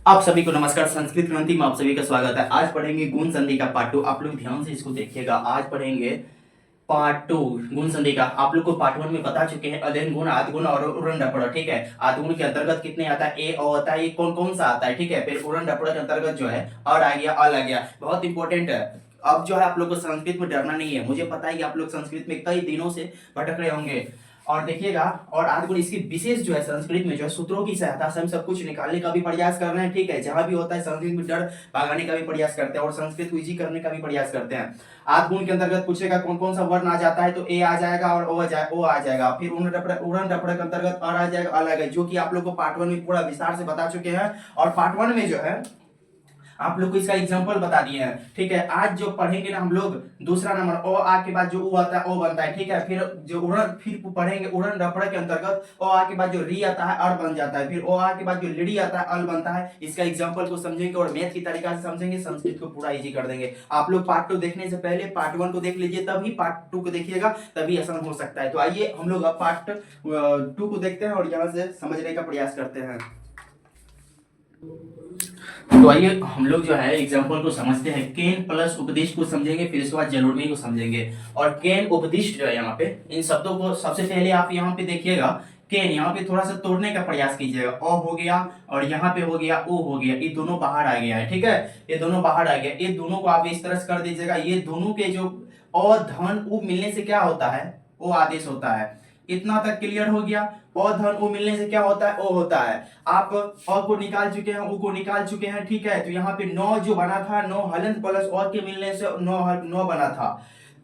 आप सभी को नमस्कार। संस्कृत क्रांति में आप सभी का स्वागत है। आज पढ़ेंगे गुण संधि का पार्ट 2। आप लोग ध्यान से इसको देखिएगा। आज पढ़ेंगे पार्ट 2 गुण संधि का। आप लोग को पार्ट 1 में बता चुके हैं अध्ययन गुण, आदि गुण और उड़न डपड़। ठीक है, आदि गुण के अंतर्गत कितने आता है, ए ओ आता है, ये कौन कौन सा आता है। ठीक है, फिर उड़न डपड़ के अंतर्गत जो है और आ गया, अल आ गया। बहुत इंपॉर्टेंट है। अब जो है आप लोग को संस्कृत में डरना नहीं है। मुझे पता है कि आप लोग संस्कृत में कई दिनों से भटक रहे होंगे। और देखिएगा, और आदि गुण इसकी विशेष जो है संस्कृत में जो है सूत्रों की सहायता से हम सब कुछ निकालने का भी प्रयास कर रहे हैं। ठीक है, जहां भी होता है संस्कृत में डर भगाने का भी प्रयास करते हैं और संस्कृत को इजी करने का भी प्रयास करते हैं। आदि गुण के अंतर्गत पूछेगा कौन कौन सा वर्ण आ जाता है, तो ए आ जाएगा और ओ आ जाएगा। फिर उड़न डपड़ के अंतर्गत और आ जाएगा, अल आ जाएगा, जो कि आप लोग को पार्ट 1 में पूरा विस्तार से बता चुके हैं। और पार्ट 1 में जो है आप लोग को इसका एग्जांपल बता दिए हैं। ठीक है, आज जो पढ़ेंगे ना हम लोग दूसरा नंबर ओ आ के बाद जो उ आता है ओ बनता है। ठीक है, फिर जो उड़न फिर पढ़ेंगे उड़न डपड़ के अंतर्गत ओ आ के बाद जो री आता है अर बन जाता है। फिर ओ आ के बाद जो लिड़ी आता है अल बनता है। इसका एग्जांपल को समझेंगे और मैथ की तरीका से समझेंगे, संस्कृत को पूरा इजी कर देंगे। आप लोग पार्ट 2 देखने से पहले पार्ट 1 को देख लीजिए, तभी पार्ट 2 को देखिएगा, तभी आसान हो सकता है। तो आइए हम लोग अब पार्ट 2 को देखते हैं और यहाँ से समझने का प्रयास करते हैं। तो आइए हम लोग जो है एग्जांपल को समझते हैं। केन प्लस उपदिष्ट को समझेंगे, फिर इसके बाद जलोढ़ी को समझेंगे। और केन उपदिष्ट जो है यहाँ पे, इन शब्दों को सबसे पहले आप यहाँ पे देखिएगा। केन यहाँ पे थोड़ा सा तोड़ने का प्रयास कीजिएगा। अ हो गया और यहाँ पे हो गया, ओ हो गया, ये दोनों बाहर आ गया है। ठीक है, ये दोनों बाहर आ गया। ये दोनों को आप इस तरह से कर दीजिएगा। ये दोनों के जो अ धन उ मिलने से क्या होता है, ओ आदेश होता है। इतना तक क्लियर हो गया। और धन ओ मिलने से क्या होता है, ओ होता है। आप अ को निकाल चुके हैं, उ को निकाल चुके हैं। ठीक है, तो यहाँ पे 9 जो बना था, 9 हलंत प्लस और के मिलने से 9 बना था।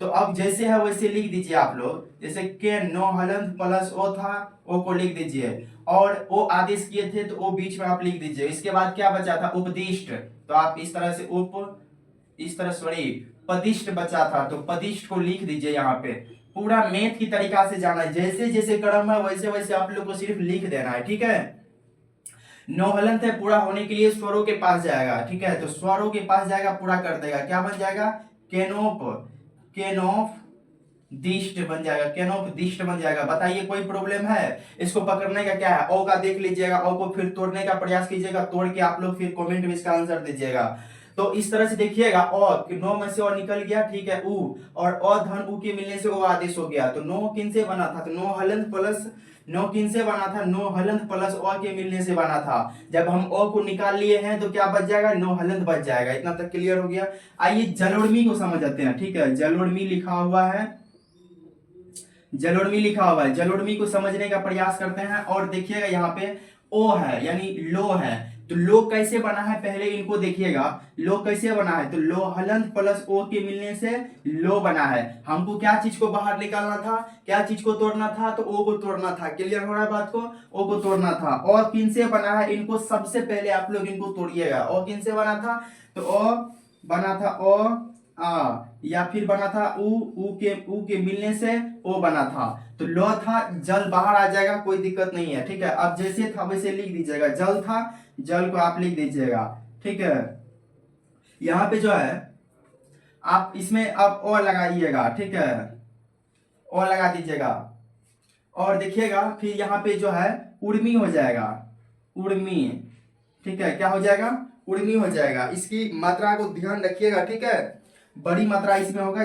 तो अब जैसे है वैसे लिख दीजिए आप लोग। जैसे के 9 हलंत प्लस ओ था, ओ को लिख दीजिए। और ओ आदेश किए थे तो ओ बीच में आप लिख दीजिए। इसके बाद क्या बचा था, उपदिष्ट। तो आप इस तरह से इस तरह सॉरी पदिष्ट बचा था, तो पदिष्ट को लिख दीजिए। यहाँ पे पूरा मैथ की तरीका से जाना है, जैसे जैसे क्रम है वैसे वैसे आप लोग को सिर्फ लिख देना है। ठीक है, 9 हलंत है, पूरा होने के लिए स्वरों के पास जाएगा। ठीक है, तो स्वरों के पास जाएगा, पूरा कर देगा। क्या बन जाएगा, केनोप केनोप दिष्ट बन जाएगा। केनोप दिष्ट बन जाएगा। बताइए कोई प्रॉब्लम है? इसको पकड़ने का क्या है, ओ का देख लीजिएगा, ओ को फिर तोड़ने का प्रयास कीजिएगा, तोड़ के आप लोग फिर कमेंट में इसका आंसर दीजिएगा। तो इस तरह से देखिएगा, और 9 में से और निकल गया। ठीक है, उ और धन उ के मिलने से ओ आदेश हो गया। तो 9 किन से बना था, तो 9 हलंत प्लस 9 किन से बना था, 9 हलंत प्लस ओ के मिलने से बना था। जब हम ओ को निकाल लिए हैं तो क्या बच जाएगा, 9 हलंत बच जाएगा। इतना तक क्लियर हो गया। आइए जलोढ़ी को समझते हैं। ठीक है, जलोढ़ी लिखा हुआ है, जलोढ़ी लिखा हुआ है। जलोढ़ी को समझने का प्रयास करते हैं। और देखिएगा यहाँ पे ओ है यानी लो है। तो लो कैसे बना है, पहले इनको देखिएगा। लो कैसे बना है, तो लो हलंत प्लस ओ के मिलने से लो बना है। हमको क्या चीज को बाहर निकालना था, क्या चीज को तोड़ना था, तो ओ को तोड़ना था। क्लियर हो रहा है बात को, ओ को तोड़ना था। और किन से बना है, इनको सबसे पहले आप लोग इनको तोड़िएगा। और किन से बना था, तो ओ बना था ओ आ, या फिर बना था उ के मिलने से ओ बना था। तो लो था, जल बाहर आ जाएगा, कोई दिक्कत नहीं है। ठीक है, अब जैसे था वैसे लिख दीजिएगा। जल था, जल को आप लिख दीजिएगा। ठीक है, यहाँ पे जो है आप इसमें अब ओ लगाइएगा। ठीक है, ओ लगा दीजिएगा। और देखिएगा फिर यहाँ पे जो है उर्मी हो जाएगा, उर्मी। ठीक है, क्या हो जाएगा, उर्मी हो जाएगा। इसकी मात्रा को ध्यान रखिएगा। ठीक है, बड़ी मात्रा इसमें होगा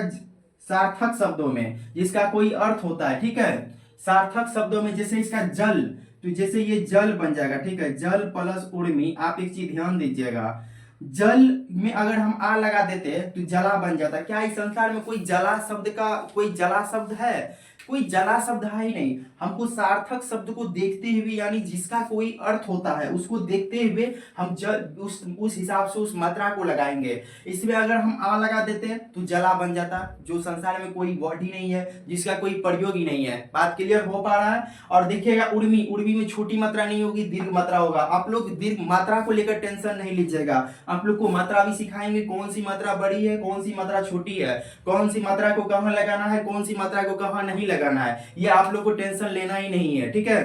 सार्थक शब्दों में, जिसका कोई अर्थ होता है। ठीक है, सार्थक शब्दों में जैसे इसका जल, तो जैसे ये जल बन जाएगा। ठीक है, जल प्लस उर्मी। आप एक चीज ध्यान दीजिएगा, जल में अगर हम आ लगा देते तो जला बन जाता। क्या इस संसार में कोई जला शब्द का कोई जला शब्द है, कोई जला शब्द है ही नहीं। हमको सार्थक शब्द को देखते हुए, यानी जिसका कोई अर्थ होता है उसको देखते हुए हम उस हिसाब से उस मात्रा को लगाएंगे। इसमें अगर हम आ लगा देते तो जला बन जाता, जो संसार में कोई वर्ड ही नहीं है, जिसका कोई प्रयोग ही नहीं है। बात क्लियर हो पा रहा है? और देखिएगा उर्मी, उर्मी में छोटी मात्रा नहीं होगी, दीर्घ मात्रा होगा। आप लोग दीर्घ मात्रा को लेकर टेंशन नहीं लीजिएगा। आप लोग को मात्रा भी सिखाएंगे, कौन सी मात्रा बड़ी है, कौन सी मात्रा छोटी है, कौन सी मात्रा को कहाँ लगाना है, कौन सी मात्रा को कहाँ नहीं लगाना है। ये आप लोग को टेंशन लेना ही नहीं है। ठीक है,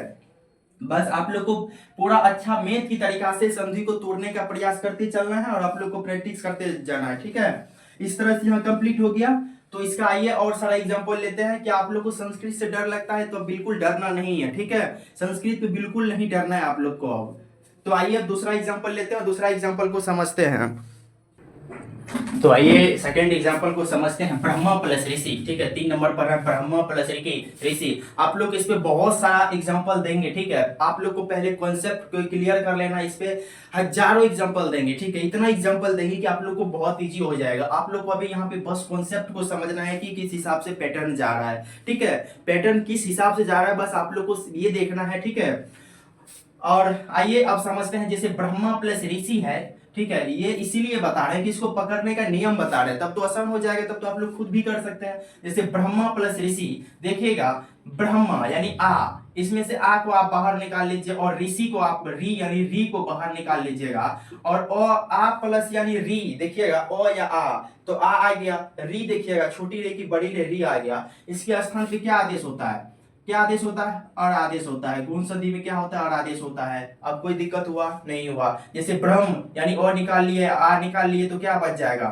बस आप लोग को पूरा अच्छा मैथ की तरीका से संधि को तोड़ने का प्रयास करते चलना है और आप लोग को प्रैक्टिस करते जाना है। ठीक है, इस तरह से यहाँ कंप्लीट हो गया। तो इसका आइए और सारा एग्जांपल लेते हैं। कि आप लोग को संस्कृत से डर लगता है तो बिल्कुल डरना नहीं है। ठीक है, संस्कृत में बिल्कुल नहीं डरना है आप लोग को। अब तो आइए अब दूसरा एग्जांपल लेते हैं और दूसरा एग्जांपल को समझते हैं। तो आइए सेकंड एग्जांपल को समझते हैं, ब्रह्मा प्लस ऋषि। ठीक है, 3 नंबर पर है ब्रह्मा प्लस ऋषि। आप लोग इस पे बहुत सारा एग्जांपल देंगे। ठीक है, आप लोग को पहले कॉन्सेप्ट को क्लियर कर लेना, इस पे हजारों एग्जांपल देंगे। ठीक है, इतना एग्जांपल देंगे कि आप लोग को बहुत इजी हो जाएगा। आप लोग को अभी यहाँ पे बस कॉन्सेप्ट को समझना है कि किस हिसाब से पैटर्न जा रहा है। ठीक है, पैटर्न किस हिसाब से जा रहा है बस आप लोग को ये देखना है। ठीक है, और आइए अब समझते हैं, जैसे ब्रह्मा प्लस ऋषि है। ठीक है, ये इसीलिए बता रहे हैं कि इसको पकड़ने का नियम बता रहे हैं, तब तो आसान हो जाएगा, तब तो आप लोग खुद भी कर सकते हैं। जैसे ब्रह्मा प्लस ऋषि, देखिएगा ब्रह्मा यानी आ, इसमें से आ को आप बाहर निकाल लीजिए और ऋषि को आप री यानी री को बाहर निकाल लीजिएगा। और आ प्लस यानी री, देखिएगा ओ या आ, तो आ गया, री देखिएगा छोटी रे की बड़ी रे री आ गया। इसके स्थान पे क्या आदेश होता है, क्या आदेश होता है, और आदेश होता है। गुण संधि में क्या होता है, और आदेश होता है। अब कोई दिक्कत हुआ नहीं हुआ। जैसे ब्रह्म यानी और निकाल लिए, आ निकाल लिए, तो क्या बच जाएगा,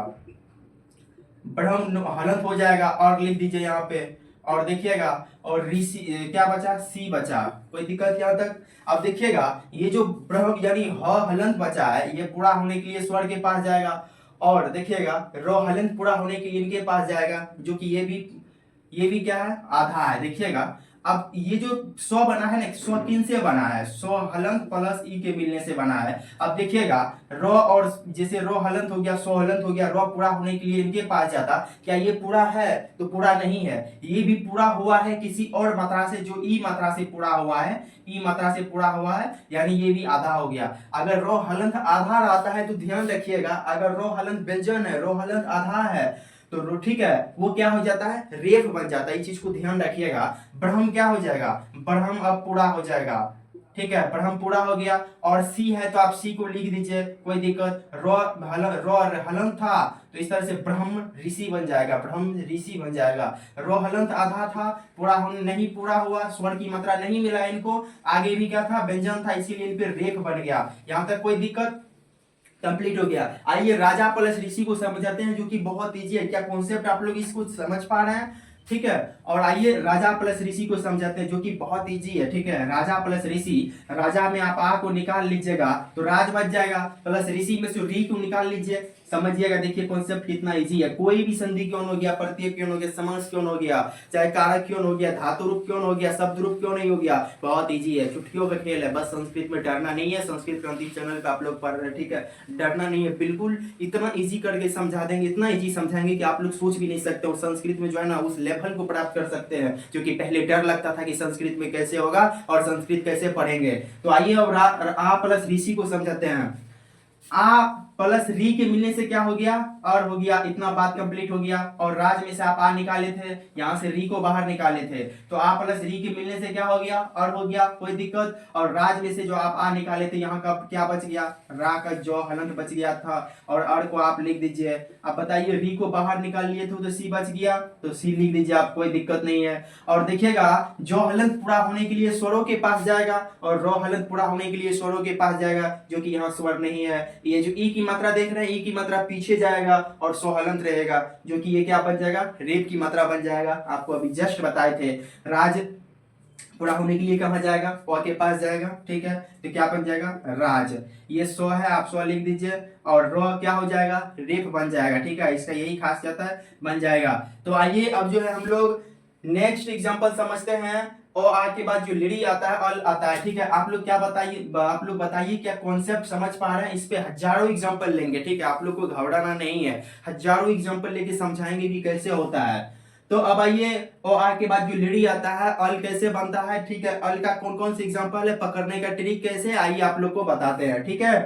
ब्रह्म हलंत हो जाएगा, और लिख दीजिए यहाँ पे। और देखिएगा और ऋषि क्या बचा, सी बचा। कोई दिक्कत यहाँ तक। अब देखिएगा ये जो ब्रह्म यानी ह हलंत बचा है, ये पूरा होने के लिए स्वर के पास जाएगा। और देखिएगा रो हलंत पूरा होने के लिए इनके पास जाएगा, जो कि ये भी क्या है, आधा है। देखिएगा अब ये जो 100 बना है ना, 100 किन से बना है, 100 हलंत प्लस ई के मिलने से बना है। अब देखिएगा रो, और जैसे रो हलंत हो गया, 100 हलंत हो गया, रो पूरा होने के लिए इनके पास जाता। क्या ये पूरा है, तो पूरा नहीं है। ये भी पूरा हुआ है किसी और मात्रा से, जो ई मात्रा से पूरा हुआ है, ई मात्रा से पूरा हुआ है, यानी ये भी आधा हो गया। अगर रो हलंत आधा रहता है तो ध्यान रखिएगा, अगर रो हलंत व्यंजन है, रो हलंत आधा है, तो ठीक है वो क्या हो जाता है, रेफ बन जाता है। इस चीज को ध्यान रखिएगा। ब्रह्म क्या हो जाएगा, ब्रह्म अब पूरा हो जाएगा। ठीक है, ब्रह्म पूरा हो गया। और सी है तो आप सी को लिख दीजिए, कोई दिक्कत। रो हलंत था तो इस तरह से ब्रह्म ऋषि बन जाएगा, ब्रह्म ऋषि बन जाएगा। रो हलंत आधा था, पूरा होने नहीं पूरा हुआ, स्वर की मात्रा नहीं मिला इनको, आगे भी क्या था, व्यंजन था, इसीलिए इन पे रेख बन गया। यहां तक कोई दिक्कत, कंप्लीट हो गया। आइए राजा प्लस ऋषि को समझाते हैं, जो कि बहुत इजी है। क्या कॉन्सेप्ट आप लोग इसको समझ पा रहे हैं, ठीक है। और आइए राजा प्लस ऋषि को समझाते हैं, जो कि बहुत इजी है। ठीक है, राजा प्लस ऋषि, राजा में आप आ को निकाल लीजिएगा तो राज बच जाएगा, प्लस ऋषि में से री को निकाल लीजिए। समझिएगा, देखिए कॉन्सेप्ट कितना इजी है। कोई भी संधि क्यों हो गया, प्रत्यय क्यों हो गया, समास क्यों हो गया, चाहे कारक क्यों हो गया, धातु रूप क्यों हो गया, शब्द रूप क्यों नहीं हो गया, बहुत इजी है, चुटकियों का खेल है। बस संस्कृत में डरना नहीं है, संस्कृत क्रांति चैनल पे आप लोग पढ़ रहे हैं। ठीक है, डरना नहीं है बिल्कुल, इतना इजी करके समझा देंगे, इतना इजी समझाएंगे कि आप लोग सोच भी नहीं सकते। और संस्कृत में जो है ना, उस लेवल को प्राप्त कर सकते हैं, जो कि पहले डर लगता था कि संस्कृत में कैसे होगा और संस्कृत कैसे पढ़ेंगे। तो आइए अब आ प्लस ऋषि को समझाते हैं। आ प्लस री के मिलने से क्या हो गया, और हो गया, इतना बात कंप्लीट हो गया। और राज में से आप आ निकाले थे, यहां से री को बाहर निकाले थे, तो आ प्लस री के मिलने से क्या हो गया, और हो गया, कोई दिक्कत। और राज में से जो आप आ निकाले थे, यहाँ का क्या बच गया, रा का जो हलंत बच गया था, और अर को आप लिख दीजिए। अब बताइए, री को बाहर निकाल लिए थे तो सी बच गया, तो सी लिख दीजिए आप, कोई दिक्कत नहीं है। और देखिएगा जो हलंत पूरा होने के लिए स्वरों के पास जाएगा, और रो हलंत पूरा होने के लिए स्वरों के पास जाएगा, जो कि यहाँ स्वर नहीं है। ये जो ई की मात्रा देख रहे हैं, ई की मात्रा पीछे जाएगा और सो हलंत रहेगा, जो कि ये क्या बन जाएगा, रेप की मात्रा बन जाएगा। आपको अभी जस्ट बताए थे, राज पूरा होने के लिए कहां जाएगा, प के पास जाएगा। ठीक है, तो क्या बन जाएगा, राज। ये सो है, आप सो लिख दीजिए। और रो क्या हो जाएगा, रेप बन जाएगा। ठीक है, इसका यही खासियत है, बन जाएगा। तो आइए अब जो है हम लोग नेक्स्ट एग्जांपल समझते हैं। और आ के बाद जो लिडी आता है, अल आता है। ठीक है, आप लोग क्या बताइए, आप लोग बताइए क्या कॉन्सेप्ट समझ पा रहे हैं। इस पे हजारों एग्जांपल लेंगे। ठीक है, आप लोग को घबराना नहीं है, हजारों एग्जांपल लेके समझाएंगे कि कैसे होता है। तो अब आइए, और आ के बाद जो लिडी आता है, अल कैसे बनता है। ठीक है, अल का कौन कौन से एग्जांपल है, पकड़ने का ट्रिक कैसे, आइए आप लोग को बताते हैं। ठीक है,